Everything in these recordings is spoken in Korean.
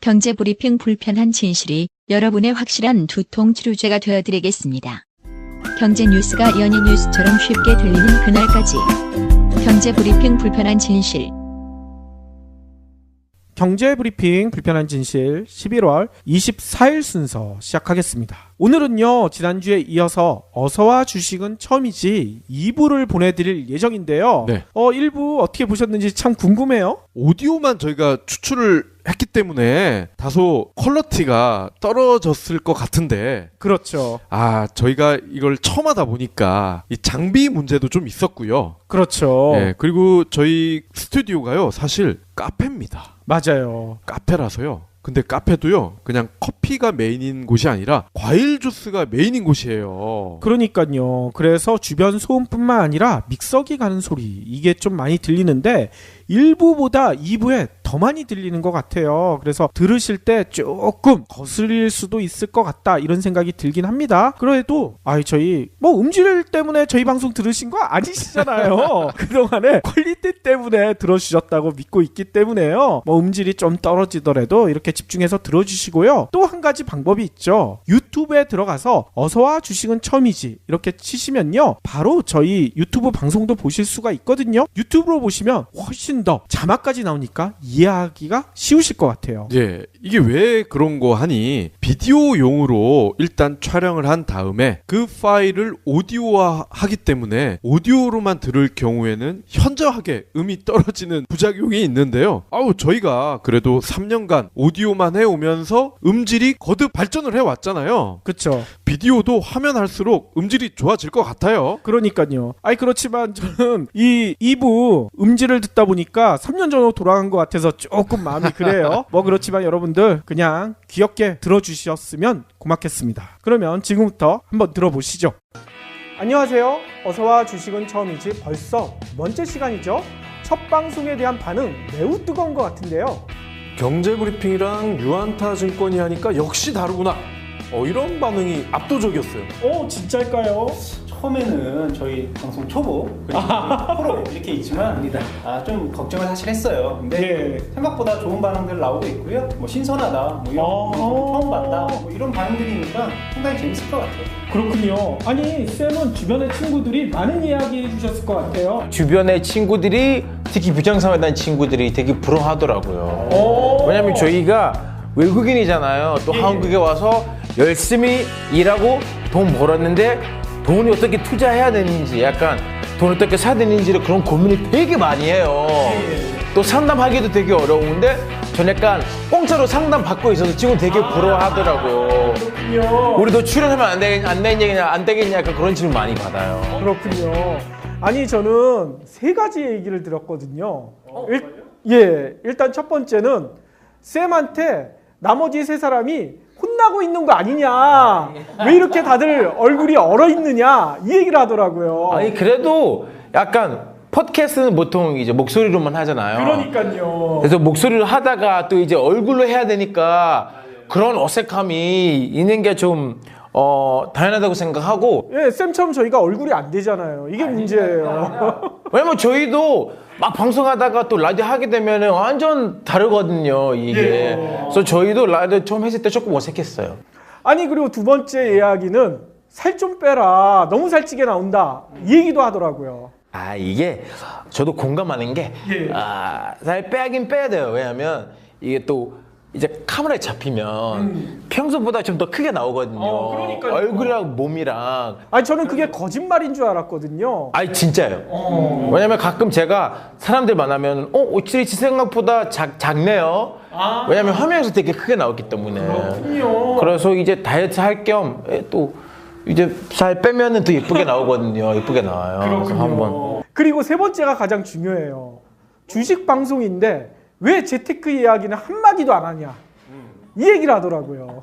경제브리핑 불편한 진실이 여러분의 확실한 두통 치료제가 되어드리겠습니다. 경제 뉴스가 연예 뉴스처럼 쉽게 들리는 그날까지. 경제브리핑 불편한 진실. 경제브리핑 불편한 진실 11월 24일 순서 시작하겠습니다. 오늘은요, 지난주에 이어서 어서와 주식은 처음이지 2부를 보내드릴 예정인데요. 네. 1부 어떻게 보셨는지 참 궁금해요. 오디오만 저희가 추출을 했기 때문에 다소 퀄리티가 떨어졌을 것 같은데, 그렇죠. 저희가 이걸 처음 하다 보니까 이 장비 문제도 좀 있었고요. 그렇죠. 네, 그리고 저희 스튜디오가요, 사실 카페입니다. 맞아요. 카페라서요. 근데 카페도요, 그냥 커피가 메인인 곳이 아니라 과일 주스가 메인인 곳이에요. 그러니까요. 그래서 주변 소음뿐만 아니라 믹서기 가는 소리, 이게 좀 많이 들리는데 1부보다 2부에 더 많이 들리는 것 같아요. 그래서 들으실 때 조금 거슬릴 수도 있을 것 같다, 이런 생각이 들긴 합니다. 그래도 저희 음질 때문에 저희 방송 들으신 거 아니시잖아요. 그동안에 퀄리티 때문에 들어주셨다고 믿고 있기 때문에요. 음질이 좀 떨어지더라도 이렇게 집중해서 들어주시고요. 또 한 가지 방법이 있죠. 유튜브에 들어가서 어서와 주식은 처음이지 이렇게 치시면요, 바로 저희 유튜브 방송도 보실 수가 있거든요. 유튜브로 보시면 훨씬 더 자막까지 나오니까 이해하기가 쉬우실 것 같아요. 예, 이게 왜 그런 거 하니, 비디오용으로 일단 촬영을 한 다음에 그 파일을 오디오화 하기 때문에 오디오로만 들을 경우에는 현저하게 음이 떨어지는 부작용이 있는데요. 저희가 그래도 3년간 오디오만 해오면서 음질이 거듭 발전을 해왔잖아요. 그렇죠. 비디오도 하면 할수록 음질이 좋아질 것 같아요. 그러니까요. 그렇지만 저는 이 2부 음질을 듣다 보니까 3년 전으로 돌아간 것 같아서 조금 마음이 그래요. 그렇지만 여러분들 그냥 귀엽게 들어주셨으면 고맙겠습니다. 그러면 지금부터 한번 들어보시죠. 안녕하세요. 어서와 주식은 처음이지 벌써 두 번째 시간이죠. 첫 방송에 대한 반응 매우 뜨거운 것 같은데요. 경제브리핑이랑 유안타 증권이 하니까 역시 다르구나. 이런 반응이 압도적이었어요. 진짜일까요? 처음에는 저희 방송 초보 그리고 프로 이렇게 있지만 좀 걱정을 사실 했어요. 근데 생각보다 좋은 반응들 나오고 있고요. 신선하다, 이런 처음 봤다, 이런 반응들이니까 상당히 재밌을 것 같아요. 그렇군요. 쌤은 주변의 친구들이 많은 이야기 해주셨을 것 같아요. 주변의 친구들이, 특히 부장사회단 친구들이 되게 부러워하더라고요. 왜냐면 저희가 외국인이잖아요. 또 한국에 와서 열심히 일하고 돈 벌었는데 돈이 어떻게 투자해야 되는지, 약간 돈 어떻게 사야 되는지를 그런 고민을 되게 많이 해요. 또 상담하기도 되게 어려운데 전 약간 공짜로 상담 받고 있어서 지금 되게 부러워하더라고요. 그렇군요. 우리도 출연하면 안 되겠냐 약간 그런 질문 많이 받아요. 그렇군요. 저는 세 가지 얘기를 들었거든요. 일단 첫 번째는 쌤한테 나머지 세 사람이 혼나고 있는 거 아니냐, 왜 이렇게 다들 얼굴이 얼어있느냐, 이 얘기를 하더라고요. 그래도 약간 팟캐스트는 보통 이제 목소리로만 하잖아요. 그러니까요. 그래서 목소리로 하다가 또 이제 얼굴로 해야 되니까 그런 어색함이 있는 게 좀 당연하다고 생각하고. 쌤처럼 저희가 얼굴이 안 되잖아요. 이게 문제예요. 왜냐면 저희도 막 방송하다가 또 라디오 하게 되면 완전 다르거든요, 이게. 그래서 저희도 라디오 처음 했을 때 조금 어색했어요. 그리고 두 번째 이야기는 살 좀 빼라, 너무 살찌게 나온다, 이 얘기도 하더라고요. 이게 저도 공감하는 게, 살 빼긴 빼야 돼요. 왜냐면 이게 또 이제 카메라에 잡히면 평소보다 좀 더 크게 나오거든요. 그러니까요. 얼굴이랑 몸이랑. 저는 그게 거짓말인 줄 알았거든요. 진짜요. 왜냐면 가끔 제가 사람들 만나면 오칠이 생각보다 작네요. 왜냐면 화면에서 되게 크게 나왔기 때문에. 그렇군요. 그래서 이제 다이어트 할 겸 또 이제 살 빼면은 더 예쁘게 나오거든요. 예쁘게 나와요. 그래서 한번. 그리고 세 번째가 가장 중요해요. 주식 방송인데 왜 재테크 이야기는 한마디도 안 하냐, 이 얘기를 하더라고요.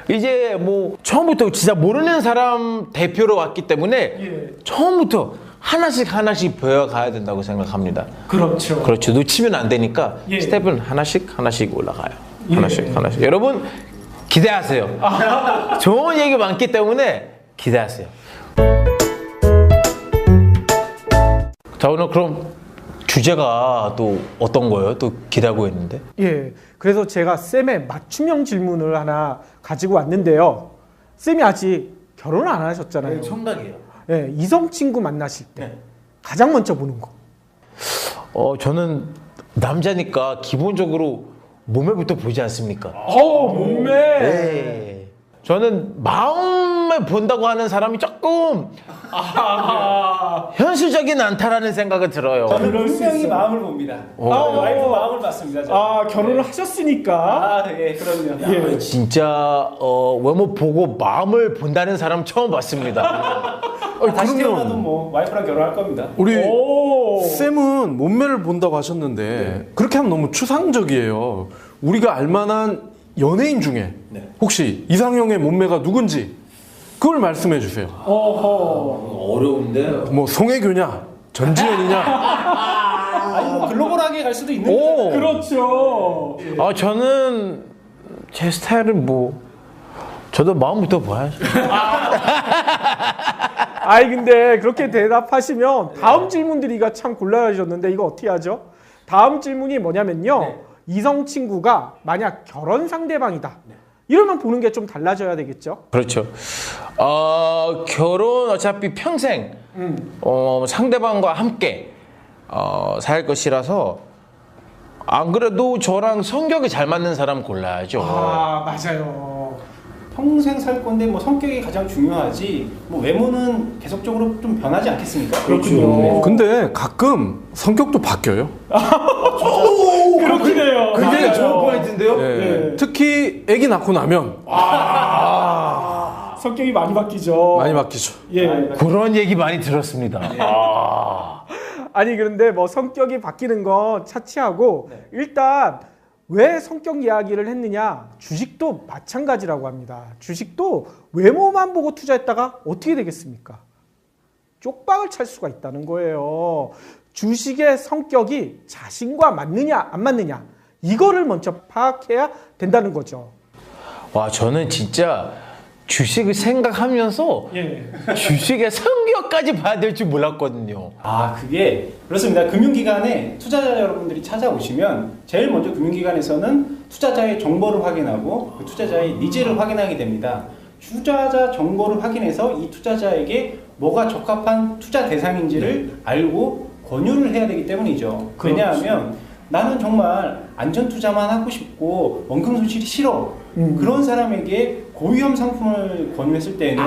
이제 처음부터 진짜 모르는 사람 대표로 왔기 때문에 처음부터 하나씩 배워가야 된다고 생각합니다. 그렇죠. 놓치면 안 되니까 스텝은 하나씩 올라가요. 하나씩. 여러분 기대하세요. 좋은 얘기 많기 때문에 기대하세요. 자, 오늘 그럼 주제가 또 어떤 거예요? 또 기대하고 있는데. 예. 그래서 제가 쌤의 맞춤형 질문을 하나 가지고 왔는데요. 쌤이 아직 결혼을 안 하셨잖아요. 청각이에요. 예, 이성 친구 만나실 때 가장 먼저 보는 거. 저는 남자니까 기본적으로 몸매부터 보지 않습니까? 몸매. 네. 저는 마음을 본다고 하는 사람이 조금 현실적인 않다라는 생각이 들어요. 저는 분명히 마음을 봅니다. 와이프 마음을 봤습니다. 저는. 결혼을 하셨으니까. 예, 그럼요. 진짜 외모 보고 마음을 본다는 사람 처음 봤습니다. 다시 태어나도 뭐 와이프랑 결혼할 겁니다. 우리 쌤은 몸매를 본다고 하셨는데 그렇게 하면 너무 추상적이에요. 우리가 알만한 연예인 중에 혹시 이상형의 몸매가 누군지 그걸 말씀해 주세요. 어려운데. 뭐 송혜교냐, 전지현이냐. 아니 뭐 글로벌하게 갈 수도 있는 거잖아요. 그렇죠. 저는 제 스타일은 저도 마음부터 봐야죠. 아이 근데 그렇게 대답하시면 다음 질문 드리기가 참 곤란하셨는데 이거 어떻게 하죠? 다음 질문이 뭐냐면요. 이성 친구가 만약 결혼 상대방이다. 이러면 보는 게 좀 달라져야 되겠죠? 그렇죠. 결혼 어차피 평생 상대방과 함께 살 것이라서 안 그래도 저랑 성격이 잘 맞는 사람 골라야죠. 맞아요. 평생 살 건데 뭐 성격이 가장 중요하지. 뭐 외모는 계속적으로 좀 변하지 않겠습니까? 그렇군요. 근데 가끔 성격도 바뀌어요. 그렇긴 해요. 굉장히 좋은 포인트인데요? 네. 특히 아기 낳고 나면 성격이 많이 바뀌죠. 많이 바뀌죠. 예. 그런 얘기 많이 들었습니다. 아니 그런데 뭐 성격이 바뀌는 건 차치하고 일단 왜 성격 이야기를 했느냐? 주식도 마찬가지라고 합니다. 주식도 외모만 보고 투자했다가 어떻게 되겠습니까? 쪽박을 찰 수가 있다는 거예요. 주식의 성격이 자신과 맞느냐 안 맞느냐 이거를 먼저 파악해야 된다는 거죠. 와, 저는 진짜 주식을 생각하면서 주식의 성격까지 봐야 될 줄 몰랐거든요. 그게 그렇습니다. 금융기관에 투자자 여러분들이 찾아오시면 제일 먼저 금융기관에서는 투자자의 정보를 확인하고 그 투자자의 니즈를 확인하게 됩니다. 투자자 정보를 확인해서 이 투자자에게 뭐가 적합한 투자 대상인지를 알고 권유를 해야 되기 때문이죠. 왜냐하면 나는 정말 안전 투자만 하고 싶고 원금 손실이 싫어. 그런 사람에게 고위험 상품을 권유했을 때는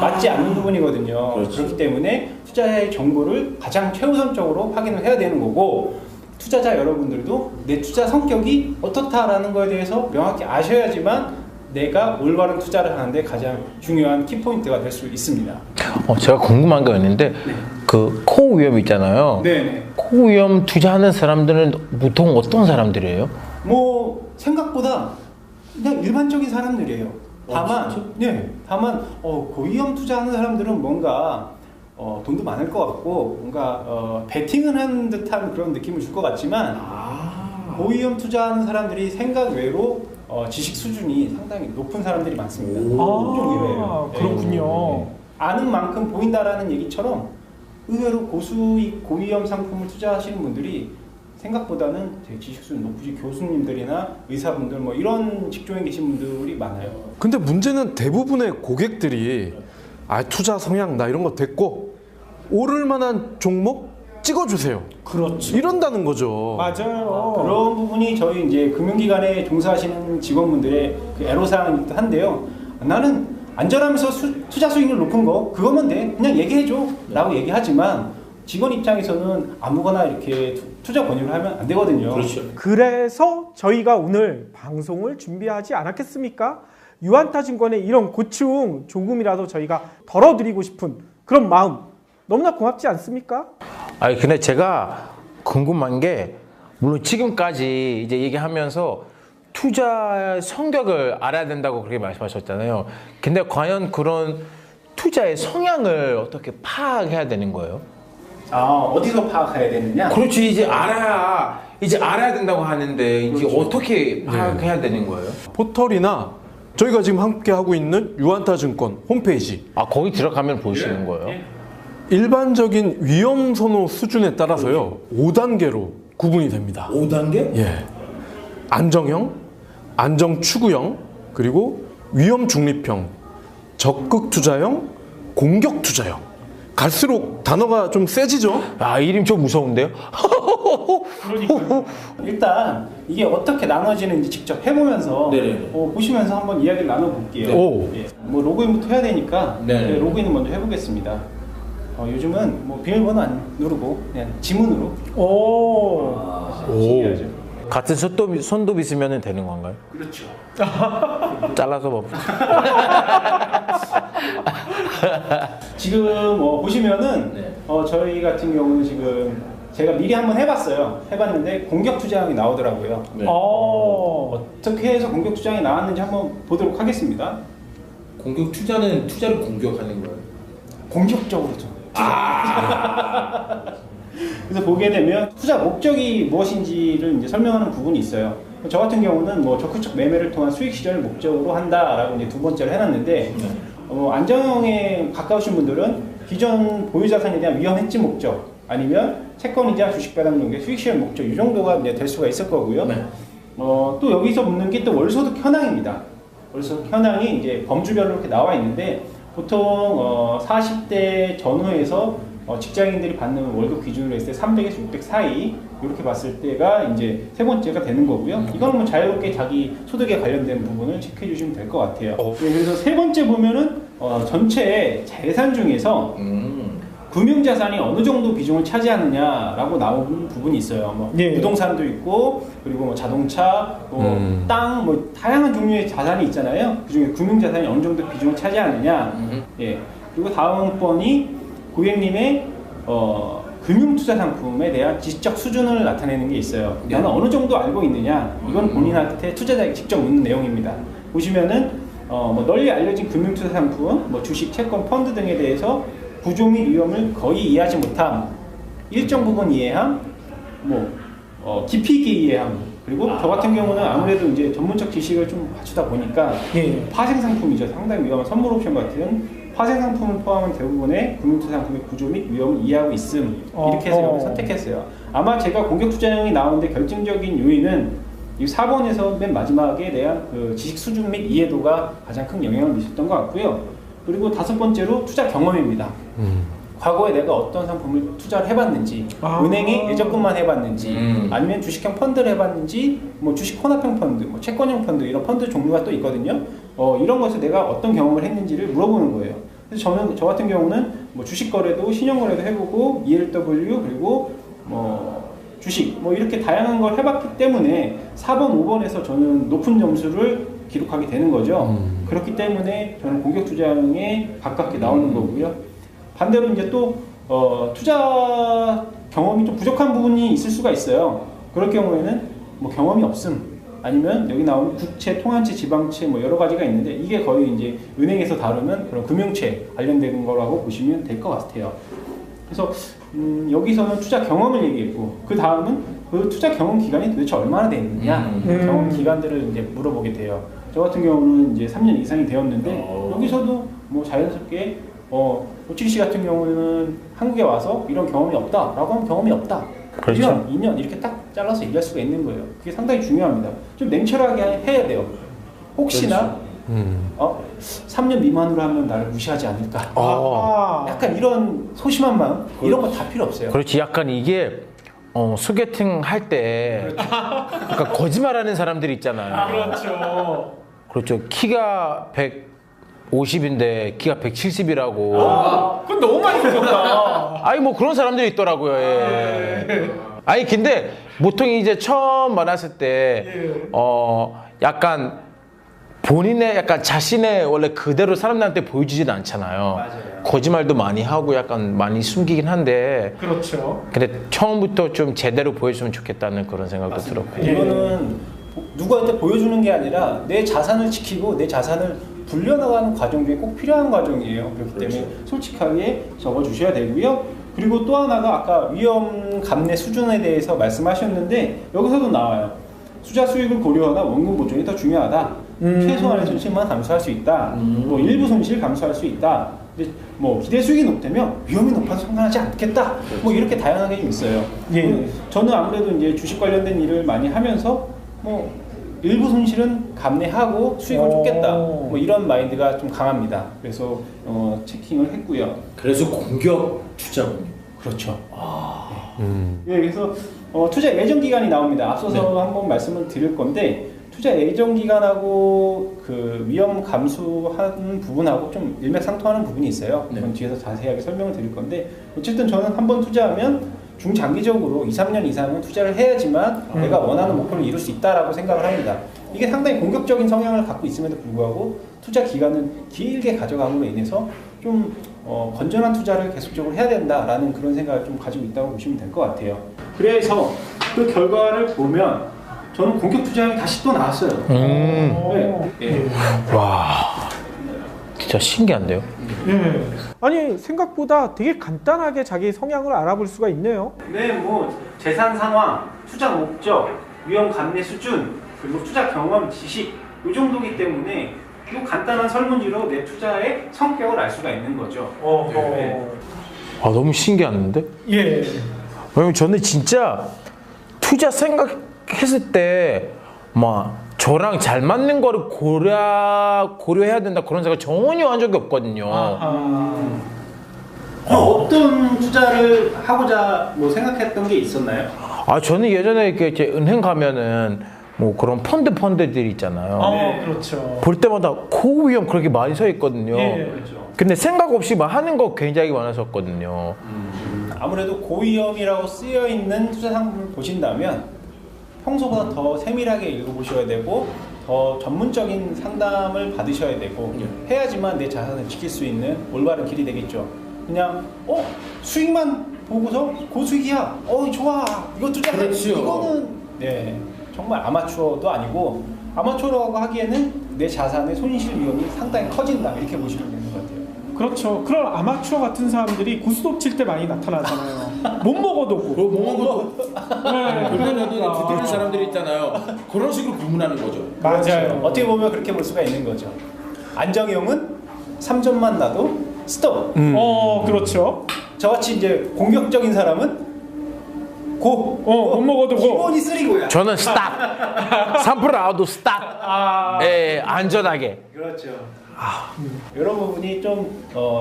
맞지 않는 부분이거든요. 그렇기 때문에 투자자의 정보를 가장 최우선적으로 확인을 해야 되는 거고 투자자 여러분들도 내 투자 성격이 어떻다라는 거에 대해서 명확히 아셔야지만 내가 올바른 투자를 하는데 가장 중요한 키포인트가 될 수 있습니다. 제가 궁금한 게 있는데 그 코위험 있잖아요. 네네. 코위험 투자하는 사람들은 보통 어떤 사람들이에요? 뭐 생각보다 그냥 일반적인 사람들이에요. 다만 고위험 투자하는 사람들은 뭔가 돈도 많을 것 같고 뭔가 베팅을 하는 듯한 그런 느낌을 줄 것 같지만 고위험 투자하는 사람들이 생각 외로 지식 수준이 상당히 높은 사람들이 많습니다. 좀 의외예요. 그렇군요. 아는 만큼 보인다라는 얘기처럼 의외로 고수익 고위험 상품을 투자하시는 분들이 생각보다는 되게 지식 수준 높으신 교수님들이나 의사분들 뭐 이런 직종에 계신 분들이 많아요. 근데 문제는 대부분의 고객들이 투자 성향 나 이런 거 됐고 오를 만한 종목 찍어주세요. 그렇죠. 이런다는 거죠. 맞아요. 그런 부분이 저희 이제 금융기관에 종사하시는 직원분들의 그 애로사항이기도 한데요. 나는 안전하면서 투자 수익률 높은 거 그거면 돼. 그냥 얘기해줘 라고 얘기하지만 직원 입장에서는 아무거나 이렇게 투자 권유를 하면 안 되거든요. 그렇죠. 그래서 저희가 오늘 방송을 준비하지 않았겠습니까? 유한타증권의 이런 고충 조금이라도 저희가 덜어드리고 싶은 그런 마음 너무나 고맙지 않습니까? 근데 제가 궁금한 게 물론 지금까지 이제 얘기하면서 투자 성격을 알아야 된다고 그렇게 말씀하셨잖아요. 근데 과연 그런 투자의 성향을 어떻게 파악해야 되는 거예요? 어디서 파악해야 되느냐? 그렇지, 이제 알아야 된다고 하는데 이제 어떻게 파악해야 되는 거예요? 포털이나 저희가 지금 함께 하고 있는 유한타증권 홈페이지 거기 들어가면 보시는 거예요? 일반적인 위험 선호 수준에 따라서요 5단계로 구분이 됩니다. 5단계? 예. 안정형, 안정 추구형, 그리고 위험 중립형, 적극 투자형, 공격 투자형. 갈수록 단어가 좀 세지죠? 아, 이름 좀 무서운데요? 그러니까요. 일단 이게 어떻게 나눠지는지 직접 해보면서 보시면서 한번 이야기를 나눠볼게요. 오. 예. 뭐 로그인부터 해야 되니까 네. 로그인을 먼저 해보겠습니다. 요즘은 뭐 비밀번호 안 누르고 그냥 지문으로 신기하죠. 같은 손톱 있으면 되는 건가요? 그렇죠. 잘라서 뭐. 지금 보시면은 저희 같은 경우는 지금 제가 미리 한번 해봤어요. 해봤는데 공격 투자형이 나오더라고요. 어떻게 해서 공격 투자형이 나왔는지 한번 보도록 하겠습니다. 공격 투자는 투자를 공격하는 거예요? 공격적으로 좀. 그래서 보게 되면 투자 목적이 무엇인지를 이제 설명하는 부분이 있어요. 저 같은 경우는 뭐 적극적 매매를 통한 수익 실현을 목적으로 한다라고 이제 두 번째로 해놨는데 안정형에 가까우신 분들은 기존 보유 자산에 대한 위험 해지 목적 아니면 채권이자 주식 배당 등의 수익 실현 목적 이 정도가 이제 될 수가 있을 거고요. 또 여기서 묻는 게 또 월소득 현황입니다. 월소득 현황이 이제 범주별로 이렇게 나와 있는데 보통 40대 전후에서 직장인들이 받는 월급 기준으로 했을 때 300에서 600 사이 이렇게 봤을 때가 이제 세 번째가 되는 거고요. 이거는 뭐 자유롭게 자기 소득에 관련된 부분을 체크해 주시면 될 것 같아요. 그래서 세 번째 보면은 전체 재산 중에서 금융자산이 어느 정도 비중을 차지하느냐라고 나오는 부분이 있어요. 뭐 부동산도 있고 그리고 뭐 자동차, 땅, 뭐 다양한 종류의 자산이 있잖아요. 그중에 금융자산이 어느 정도 비중을 차지하느냐. 예. 그리고 다음 번이 고객님의 금융투자 상품에 대한 지적 수준을 나타내는 게 있어요. 나는 어느 정도 알고 있느냐. 이건 본인한테 투자자에게 직접 묻는 내용입니다. 보시면은 뭐 널리 알려진 금융투자 상품, 뭐 주식, 채권, 펀드 등에 대해서 구조 및 위험을 거의 이해하지 못함, 일정 부분 이해함, 깊이 있게 이해함, 그리고 저 같은 경우는 아무래도 이제 전문적 지식을 좀 갖추다 보니까 파생 상품이죠. 상당히 위험한 선물 옵션 같은 파생 상품을 포함한 대부분의 금융투자 상품의 구조 및 위험을 이해하고 있음 이렇게 해서 여기 선택했어요. 아마 제가 공격 투자형이 나오는데 결정적인 요인은 이 4번에서 맨 마지막에 대한 그 지식 수준 및 이해도가 가장 큰 영향을 미쳤던 것 같고요. 그리고 다섯 번째로 투자 경험입니다. 과거에 내가 어떤 상품을 투자를 해봤는지, 은행에 예적금만 해봤는지, 아니면 주식형 펀드를 해봤는지, 뭐 주식 혼합형 펀드, 뭐 채권형 펀드 이런 펀드 종류가 또 있거든요. 이런 것을 내가 어떤 경험을 했는지를 물어보는 거예요. 그래서 저 같은 경우는 뭐 주식 거래도 신용 거래도 해보고 ELW 그리고 뭐 주식 뭐 이렇게 다양한 걸 해봤기 때문에 4번, 5번에서 저는 높은 점수를 기록하게 되는 거죠. 그렇기 때문에 저는 공격 투자형에 가깝게 나오는 거고요. 반대로 이제 또 투자 경험이 좀 부족한 부분이 있을 수가 있어요. 그럴 경우에는 뭐 경험이 없음 아니면 여기 나오는 국채, 통한채, 지방채 뭐 여러 가지가 있는데 이게 거의 이제 은행에서 다루는 그런 금융채 관련된 거라고 보시면 될 것 같아요. 그래서 여기서는 투자 경험을 얘기했고 그 다음은 그 투자 경험 기간이 도대체 얼마나 돼 있느냐 경험 기간들을 이제 물어보게 돼요. 저 같은 경우는 이제 3년 이상이 되었는데 여기서도 뭐 자연스럽게 오칠이 씨 같은 경우는 한국에 와서 이런 경험이 없다라고 하면 경험이 없다. 그렇죠. 1년, 2년 이렇게 딱 잘라서 얘기할 수가 있는 거예요. 그게 상당히 중요합니다. 좀 냉철하게 해야 돼요. 혹시나 3년 미만으로 하면 나를 무시하지 않을까. 약간 이런 소심한 마음 이런 거 다 필요 없어요. 그렇지. 약간 이게 소개팅 할 때 그러니까 거짓말하는 사람들이 있잖아요. 그렇죠. 키가 150인데 키가 170이라고. 그건 너무 많이 생겼다. 아니 뭐 그런 사람들이 있더라고요. 예. 아니 근데 보통 이제 처음 만났을 때 약간 본인의 약간 자신의 원래 그대로 사람들한테 보여주진 않잖아요. 맞아요. 거짓말도 많이 하고 약간 많이 숨기긴 한데. 그렇죠. 근데 처음부터 좀 제대로 보여주면 좋겠다는 그런 생각도 들었고. 이거는 누구한테 보여주는 게 아니라 내 자산을 지키고 내 자산을 불려나가는 과정 중에 꼭 필요한 과정이에요. 그렇기 때문에 솔직하게 적어주셔야 되고요. 그리고 또 하나가 아까 위험 감내 수준에 대해서 말씀하셨는데 여기서도 나와요. 투자 수익을 고려하다 원금 보존이 더 중요하다. 최소한의 손실만 감수할 수 있다. 뭐 일부 손실 감수할 수 있다. 근데 뭐 기대 수익이 높다면 위험이 높아서 상관하지 않겠다. 뭐 이렇게 다양하게 좀 있어요. 저는 아무래도 이제 주식 관련된 일을 많이 하면서 뭐 일부 손실은 감내하고 수익을 쫓겠다. 뭐 이런 마인드가 좀 강합니다. 그래서 체킹을 했고요. 그래서 공격 투자군요. 그렇죠. 네, 그래서 투자 예정 기간이 나옵니다. 앞서서 한번 말씀을 드릴 건데 투자 예정 기간하고 그 위험 감수하는 부분하고 좀 일맥상통하는 부분이 있어요. 그건 뒤에서 자세하게 설명을 드릴 건데 어쨌든 저는 한번 투자하면 중장기적으로 2, 3년 이상은 투자를 해야지만 내가 원하는 목표를 이룰 수 있다라고 생각을 합니다. 이게 상당히 공격적인 성향을 갖고 있음에도 불구하고 투자 기간은 길게 가져감으로 인해서 좀 건전한 투자를 계속적으로 해야 된다라는 그런 생각을 좀 가지고 있다고 보시면 될 것 같아요. 그래서 그 결과를 보면 저는 공격 투자형이 다시 또 나왔어요. 와, 진짜 신기한데요? 아니 생각보다 되게 간단하게 자기 성향을 알아볼 수가 있네요. 네, 뭐 재산 상황, 투자 목적, 위험 감내 수준, 그리고 투자 경험, 지식 이 정도기 때문에 이 간단한 설문지로 내 투자의 성격을 알 수가 있는 거죠. 아, 너무 신기한데? 예. 왜냐면 저는 진짜 투자 생각했을 때 막 저랑 잘 맞는 거를 고려해야 된다 그런 생각 전혀 한 적이 없거든요. 어떤 투자를 하고자 뭐 생각했던 게 있었나요? 아, 저는 예전에 이렇게 은행 가면은 뭐 그런 펀드들 있잖아요. 그렇죠. 볼 때마다 고위험 그렇게 많이 서 있거든요. 그렇죠. 근데 생각 없이 막 하는 거 굉장히 많았었거든요. 아무래도 고위험이라고 쓰여 있는 투자 상품을 보신다면 평소보다 더 세밀하게 읽어보셔야 되고 더 전문적인 상담을 받으셔야 되고 해야지만 내 자산을 지킬 수 있는 올바른 길이 되겠죠. 그냥 수익만 보고서 고수익이야. 좋아. 이거 투자해. 그렇죠. 이거는 정말 아마추어도 아니고 아마추어라고 하기에는 내 자산의 손실 위험이 상당히 커진다. 이렇게 보시면 되는 것 같아요. 그렇죠. 그런 아마추어 같은 사람들이 고스톱 칠 때 많이 나타나잖아요. 못 먹어도 고. 그거 못 먹어도 그러니까. 두드리는 사람들이 있잖아요. 그런 식으로 구분하는 거죠. 맞아요. 어떻게 보면 그렇게 볼 수가 있는 거죠. 안정형은 3점만 나도 스톱. 그렇죠. 저같이 이제 공격적인 사람은 못 먹어도 고. 기본이 쓰리고야. 저는 스탑. 3% 아웃도 스탑. 안전하게. 그렇죠. 이런 부분이 좀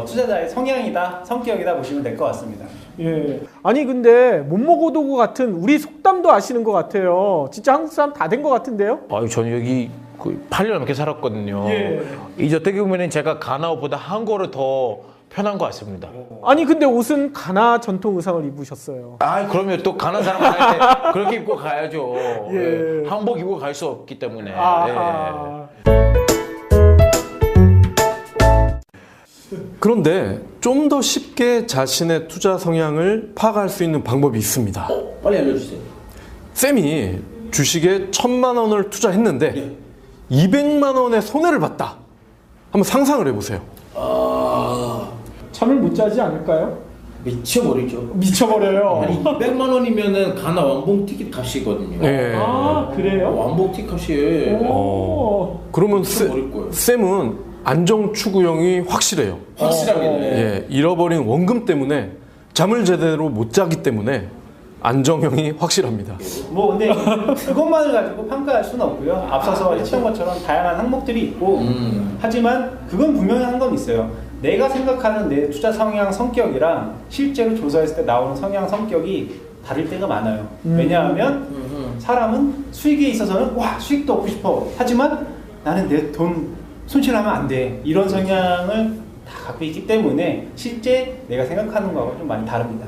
투자자의 성향이다, 성격이다 보시면 될 것 같습니다. 예. 아니 근데 못 먹어도 고 같은 우리 속담도 아시는 것 같아요. 진짜 한국 사람 다 된 것 같은데요? 아유, 저는 여기 8년 넘게 살았거든요. 이제 어떻게 보면 제가 가나보다 한국어를 더 편한 것 같습니다. 아니 근데 옷은 가나 전통 의상을 입으셨어요. 아, 그러면 또 가난 사람한테 그렇게 입고 가야죠. 한복 입고 갈 수 없기 때문에. 그런데 좀 더 쉽게 자신의 투자 성향을 파악할 수 있는 방법이 있습니다. 빨리 알려주세요. 쌤이 주식에 1,000만 원을 투자했는데 200만 원의 손해를 봤다. 한번 상상을 해보세요. 잠을 못 자지 않을까요? 미쳐버리죠. 미쳐버려요. 아니 200만 원이면은 가나 왕복 티켓 값이거든요. 네. 그래요? 왕복 티켓 값이 그러면 미쳐버릴 거예요. 쌤은 안정 추구형이 확실해요. 확실하게. 잃어버린 원금 때문에 잠을 제대로 못 자기 때문에 안정형이 확실합니다. 뭐 근데 그것만을 가지고 평가할 수는 없고요. 앞서서 했던 것처럼 다양한 항목들이 있고 하지만 그건 분명히 한 건 있어요. 내가 생각하는 내 투자 성향 성격이랑 실제로 조사했을 때 나오는 성향 성격이 다를 때가 많아요. 왜냐하면 사람은 수익에 있어서는 수익도 얻고 싶어. 하지만 나는 내 돈 손실하면 안 돼. 이런 성향을 다 갖고 있기 때문에 실제 내가 생각하는 거하고 좀 많이 다릅니다.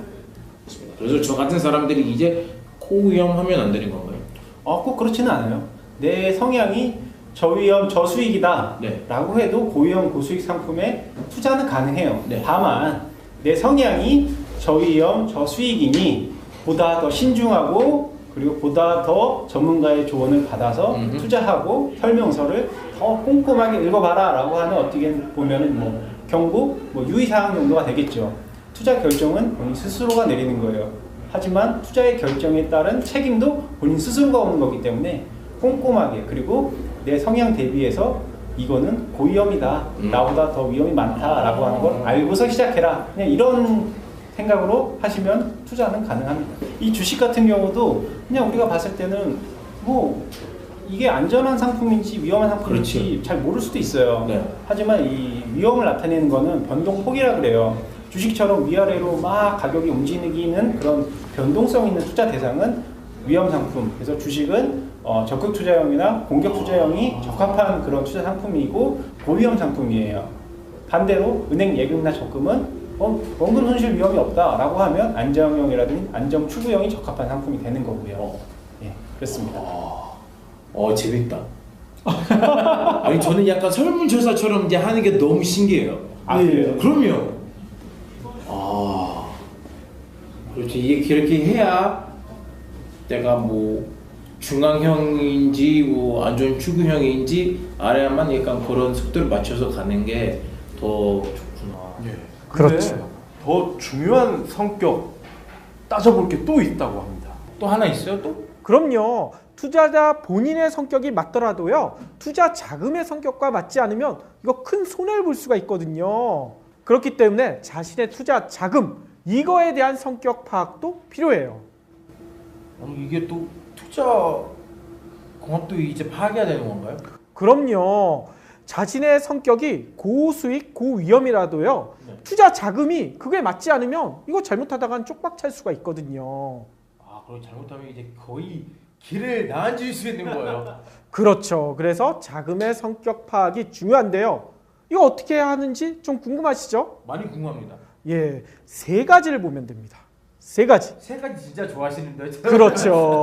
그래서 저 같은 사람들이 이제 고위험하면 안 되는 건가요? 꼭 그렇지는 않아요. 내 성향이 저위험 저수익이다 라고 해도 고위험 고수익 상품에 투자는 가능해요. 다만 내 성향이 저위험 저수익이니 보다 더 신중하고 그리고 보다 더 전문가의 조언을 받아서 투자하고 설명서를 더 꼼꼼하게 읽어봐라 라고 하는 어떻게 보면은 뭐 경고, 유의사항 정도가 되겠죠. 투자 결정은 본인 스스로가 내리는 거예요. 하지만 투자의 결정에 따른 책임도 본인 스스로가 오는 거기 때문에 꼼꼼하게 그리고 내 성향 대비해서 이거는 고위험이다. 나보다 더 위험이 많다라고 하는 걸 알고서 시작해라. 그냥 이런 생각으로 하시면 투자는 가능합니다. 이 주식 같은 경우도 그냥 우리가 봤을 때는 뭐 이게 안전한 상품인지 위험한 상품인지 잘 모를 수도 있어요. 네. 하지만 이 위험을 나타내는 거는 변동폭이라 그래요. 주식처럼 위아래로 막 가격이 움직이는 그런 변동성 있는 투자 대상은 위험 상품. 그래서 주식은 적극 투자형이나 공격 투자형이 적합한 그런 투자 상품이고 고위험 상품이에요. 반대로 은행 예금이나 적금은 원금 손실 위험이 없다라고 하면 안정형이라든지 안정 추구형이 적합한 상품이 되는 거고요. 예, 그렇습니다. 재밌다. 아니 저는 약간 설문조사처럼 이제 하는 게 너무 신기해요. 그래요? 그럼요. 그렇지. 이게 그렇게 해야 내가 뭐 중앙형인지 뭐 안전 추구형인지 알아야만 약간 그런 속도를 맞춰서 가는 게 더 좋구나. 그렇죠. 더 중요한 성격 따져볼 게 또 있다고 합니다. 또 하나 있어요? 또? 그럼요. 투자자 본인의 성격이 맞더라도요. 투자 자금의 성격과 맞지 않으면 이거 큰 손해를 볼 수가 있거든요. 그렇기 때문에 자신의 투자 자금 이거에 대한 성격 파악도 필요해요. 아니 이게 또 투자 그것도 이제 파악해야 되는 건가요? 그럼요. 자신의 성격이 고수익 고위험이라도요. 네. 투자 자금이 그게 맞지 않으면 이거 잘못하다간 쪽박 찰 수가 있거든요. 그럼 잘못하면 이제 거의 길을 나앉을 수 있는 거예요. 그렇죠. 그래서 자금의 성격 파악이 중요한데요. 이거 어떻게 해야 하는지 좀 궁금하시죠? 많이 궁금합니다. 예, 3가지를 보면 됩니다. 3가지. 세 가지 진짜 좋아하시는데. 그렇죠.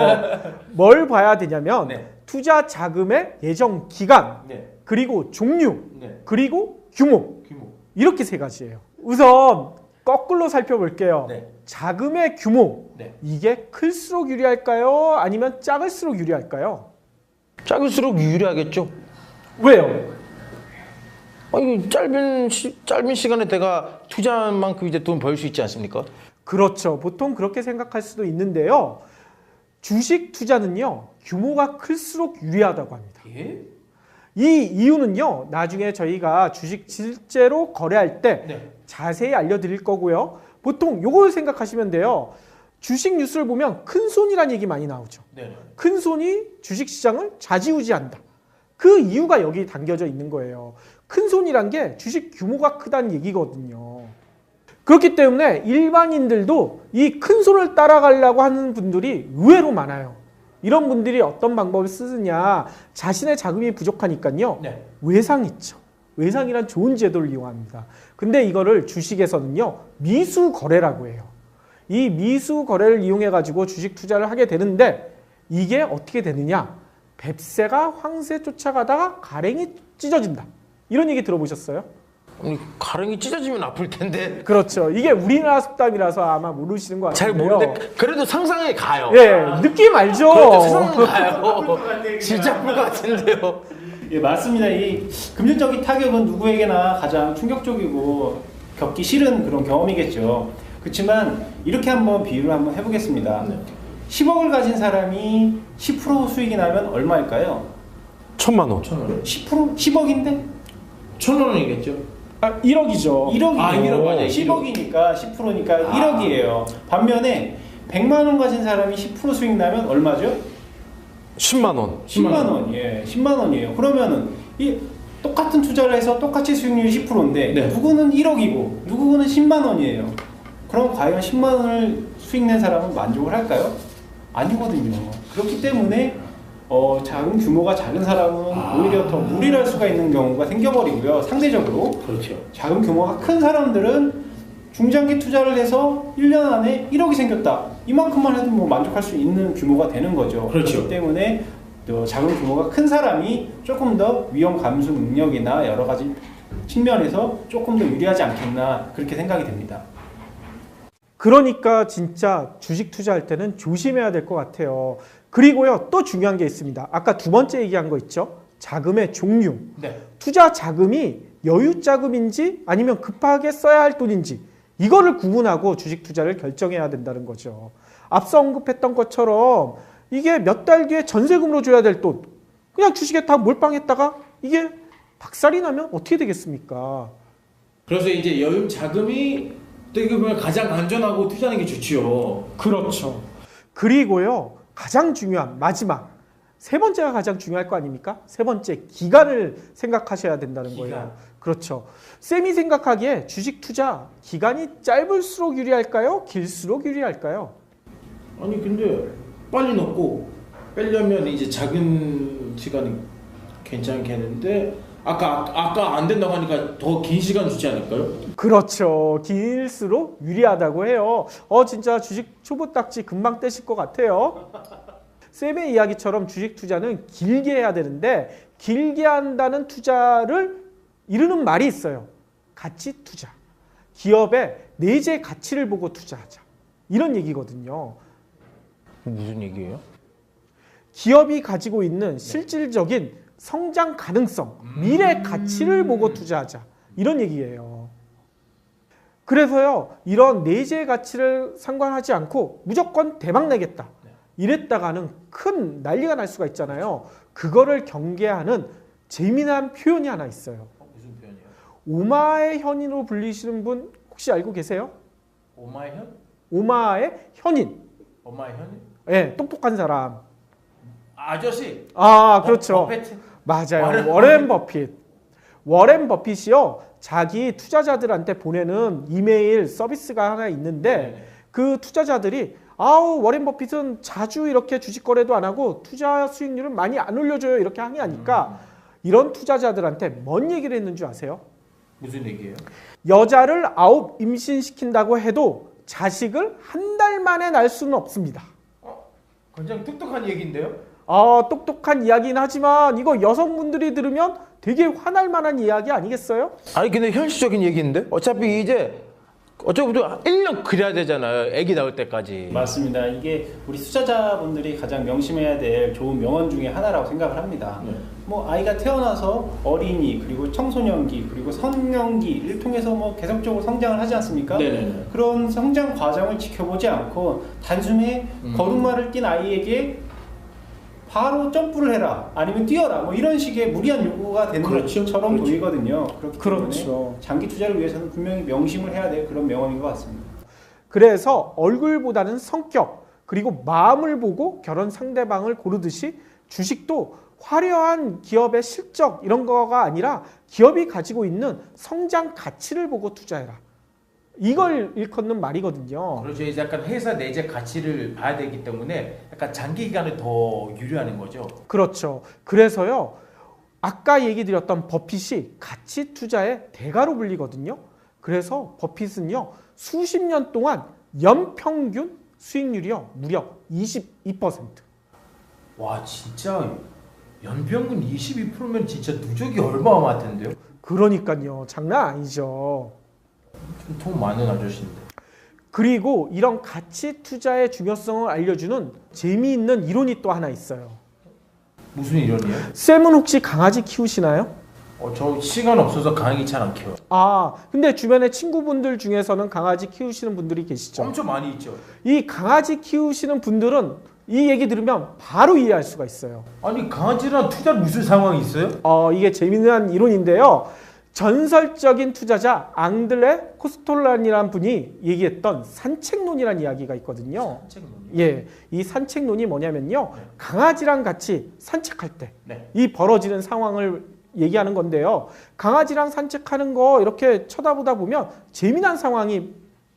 뭘 봐야 되냐면 네. 투자 자금의 예정 기간, 네. 그리고 종류, 네. 그리고 규모. 규모. 이렇게 3가지예요. 우선 거꾸로 살펴볼게요. 네. 자금의 규모. 네. 이게 클수록 유리할까요? 아니면 작을수록 유리할까요? 작을수록 유리하겠죠. 왜요? 아니 짧은 시간에 내가 투자한 만큼 이제 돈 벌 수 있지 않습니까? 그렇죠. 보통 그렇게 생각할 수도 있는데요. 주식 투자는요. 규모가 클수록 유리하다고 합니다. 예? 이 이유는요. 나중에 저희가 주식 실제로 거래할 때 네. 자세히 알려드릴 거고요. 보통 요걸 생각하시면 돼요. 주식 뉴스를 보면 큰손이라는 얘기 많이 나오죠. 네. 큰손이 주식시장을 좌지우지한다. 그 이유가 여기 담겨져 있는 거예요. 큰손이란 게 주식 규모가 크다는 얘기거든요. 그렇기 때문에 일반인들도 이 큰손을 따라가려고 하는 분들이 의외로 많아요. 이런 분들이 어떤 방법을 쓰느냐. 자신의 자금이 부족하니까요. 네. 외상 있죠. 외상이란 좋은 제도를 이용합니다. 근데 이거를 주식에서는요. 미수 거래라고 해요. 이 미수 거래를 이용해 가지고 주식 투자를 하게 되는데 이게 어떻게 되느냐? 뱁새가 황새 쫓아가다가 가랭이 찢어진다. 이런 얘기 들어보셨어요? 아니, 가랭이 찢어지면 아플 텐데. 그렇죠. 이게 우리나라 속담이라서 아마 모르시는 것 잘 같은데요. 모르는데 그래도 상상이 가요. 예, 느낌 알죠? 그래도 상상이 가요. 진짜 아플 것 같은데요. 예, 맞습니다. 이 금전적인 타격은 누구에게나 가장 충격적이고 겪기 싫은 그런 경험이겠죠. 그렇지만 이렇게 한번 비유를 한번 해보겠습니다. 10억을 가진 사람이 10% 수익이 나면 얼마일까요? 1,000만 원. 10%? 10억인데? 1,000원이겠죠. 1억이죠. 1억이죠. 1억 맞아요. 10억이니까 10%니까 1억이에요. 반면에 100만 원 가진 사람이 10% 수익 나면 얼마죠? 10만 원. 10만 원. 예, 10만 원이에요. 그러면은 이 똑같은 투자를 해서 똑같이 수익률이 10%인데 네. 누구는 1억이고 누구는 10만 원이에요. 그럼 과연 10만 원을 수익 낸 사람은 만족을 할까요? 아니거든요. 그렇기 때문에 작은 규모가 작은 사람은 오히려 더 무리할 수가 있는 경우가 생겨버리고요. 상대적으로 그렇죠. 작은 규모가 큰 사람들은 중장기 투자를 해서 1년 안에 1억이 생겼다. 이만큼만 해도 뭐 만족할 수 있는 규모가 되는 거죠. 그렇죠. 그렇기 때문에 또 작은 규모가 큰 사람이 조금 더 위험 감수 능력이나 여러 가지 측면에서 조금 더 유리하지 않겠나 그렇게 생각이 됩니다. 그러니까 진짜 주식 투자할 때는 조심해야 될 것 같아요. 그리고요, 또 중요한 게 있습니다. 아까 두 번째 얘기한 거 있죠? 자금의 종류. 네. 투자 자금이 여유 자금인지 아니면 급하게 써야 할 돈인지 이거를 구분하고 주식 투자를 결정해야 된다는 거죠. 앞서 언급했던 것처럼 이게 몇 달 뒤에 전세금으로 줘야 될 돈 그냥 주식에 다 몰빵했다가 이게 박살이 나면 어떻게 되겠습니까? 그래서 이제 여유 자금이 어떻게 보면 가장 안전하고 투자하는 게 좋지요. 그렇죠. 그리고요, 가장 중요한 마지막 세 번째가 가장 중요할 거 아닙니까? 세 번째, 기간을 생각하셔야 된다는 거예요. 그렇죠. 쌤이 생각하기에 주식 투자 기간이 짧을수록 유리할까요? 길수록 유리할까요? 아니 근데 빨리 넣고 빼려면 이제 작은 시간이 괜찮겠는데 아까 안 된다고 하니까 더 긴 시간 주지 않을까요? 그렇죠. 길수록 유리하다고 해요. 진짜 주식 초보 딱지 금방 떼실 것 같아요. 쌤의 이야기처럼 주식 투자는 길게 해야 되는데 길게 한다는 투자를 이루는 말이 있어요. 가치 투자. 기업의 내재 가치를 보고 투자하자. 이런 얘기거든요. 무슨 얘기예요? 기업이 가지고 있는 실질적인 성장 가능성, 미래 가치를 보고 투자하자. 이런 얘기예요. 그래서요, 이런 내재 가치를 상관하지 않고 무조건 대박 내겠다. 이랬다가는 큰 난리가 날 수가 있잖아요. 그거를 경계하는 재미난 표현이 하나 있어요. 무슨 표현이에요? 오마의 현인으로 불리시는 분 혹시 알고 계세요? 오마이 현? 오마의 현인. 오마이 현? 예, 똑똑한 사람. 아저씨. 그렇죠. 버페트? 맞아요. 워렌 버핏. 워렌 버핏이요, 자기 투자자들한테 보내는 이메일 서비스가 하나 있는데 그 투자자들이 워렌 버핏은 자주 이렇게 주식 거래도 안 하고 투자 수익률을 많이 안 올려줘요. 이렇게 항의하니까 이런 투자자들한테 뭔 얘기를 했는 줄 아세요? 무슨 얘기예요? 여자를 9 임신시킨다고 해도 자식을 한 달 만에 낳을 수는 없습니다. 굉장히 똑똑한 얘기인데요? 똑똑한 이야기긴 하지만 이거 여성분들이 들으면 되게 화날 만한 이야기 아니겠어요? 아니 근데 현실적인 얘기인데 어차피 이제 어차피 1년 그려야 되잖아요. 아기 낳을 때까지. 맞습니다. 이게 우리 투자자분들이 가장 명심해야 될 좋은 명언 중에 하나라고 생각을 합니다. 뭐 아이가 태어나서 어린이 그리고 청소년기 그리고 성년기를 통해서 뭐 계속적으로 성장을 하지 않습니까? 네네네. 그런 성장 과정을 지켜보지 않고 단숨에 걸음마를 뛴 아이에게 바로 점프를 해라 아니면 뛰어라 뭐 이런 식의 무리한 요구가 되는 것처럼 보이거든요. 그렇기 때문에 장기 투자를 위해서는 분명히 명심을 해야 될 그런 명언인 것 같습니다. 그래서 얼굴보다는 성격 그리고 마음을 보고 결혼 상대방을 고르듯이 주식도 화려한 기업의 실적 이런 거가 아니라 기업이 가지고 있는 성장 가치를 보고 투자해라. 이걸 일컫는 말이거든요. 그렇죠. 이제 약간 회사 내재 가치를 봐야 되기 때문에 약간 장기 기간을 더 유리하는 거죠. 그렇죠. 그래서요, 아까 얘기 드렸던 버핏이 가치 투자의 대가로 불리거든요. 그래서 버핏은요, 수십 년 동안 연평균 수익률이요, 무려 22%. 와, 진짜 연평균 22%면 진짜 누적이 어마어마한데요? 그러니까요, 장난 아니죠. 돈 많은 아저씨인데. 그리고 이런 가치 투자의 중요성을 알려주는 재미있는 이론이 또 하나 있어요. 무슨 이론이에요? 쌤은 혹시 강아지 키우시나요? 저 시간 없어서 강아지 잘 안 키워요. 근데 주변에 친구분들 중에서는 강아지 키우시는 분들이 계시죠? 엄청 많이 있죠. 이 강아지 키우시는 분들은 이 얘기 들으면 바로 이해할 수가 있어요. 아니 강아지랑 투자 무슨 상황이 있어요? 이게 재미난 이론인데요. 전설적인 투자자 앙드레 코스톨란이라는 분이 얘기했던 산책론이라는 이야기가 있거든요. 산책론이요? 예, 이 산책론이 뭐냐면요. 강아지랑 같이 산책할 때 이 네. 벌어지는 상황을 얘기하는 건데요. 강아지랑 산책하는 거 이렇게 쳐다보다 보면 재미난 상황이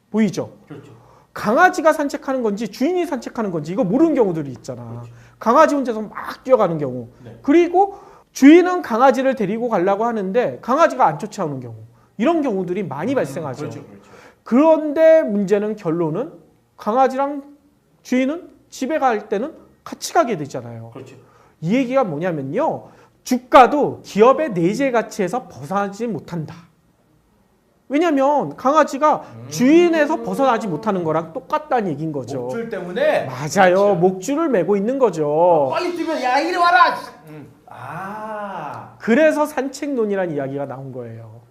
보이죠. 그렇죠. 강아지가 산책하는 건지 주인이 산책하는 건지 이거 모르는 경우들이 있잖아. 그렇죠. 강아지 혼자서 막 뛰어가는 경우. 네. 그리고 주인은 강아지를 데리고 가려고 하는데 강아지가 안 쫓아오는 경우. 이런 경우들이 많이 발생하죠. 그렇죠, 그렇죠. 그런데 문제는 결론은 강아지랑 주인은 집에 갈 때는 같이 가게 되잖아요. 그렇죠. 이 얘기가 뭐냐면요. 주가도 기업의 내재 가치에서 벗어나지 못한다. 왜냐하면 강아지가 주인에서 벗어나지 못하는 거랑 똑같다는 얘기인 거죠. 목줄 때문에. 맞아요. 그렇죠. 목줄을 메고 있는 거죠. 빨리 뛰면 야 이리 와라. 그래서 산책론이라는 이야기가 나온 거예요.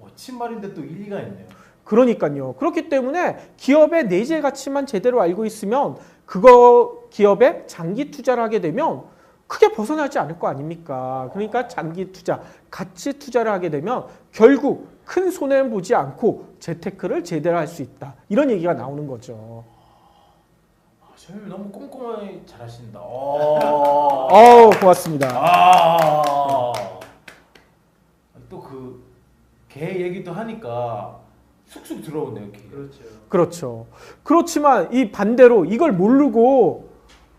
멋진 말인데 또 일리가 있네요. 그러니까요. 그렇기 때문에 기업의 내재 가치만 제대로 알고 있으면 그거 기업에 장기 투자를 하게 되면 크게 벗어나지 않을 거 아닙니까? 그러니까 장기 투자, 가치 투자를 하게 되면 결국 큰 손해는 보지 않고 재테크를 제대로 할 수 있다. 이런 얘기가 나오는 거죠. 선생님 너무 꼼꼼하게 잘하신다. 고맙습니다. 또 그 개 얘기도 하니까 쑥쑥 들어오네요. 개. 그렇죠. 그렇지만 이 반대로 이걸 모르고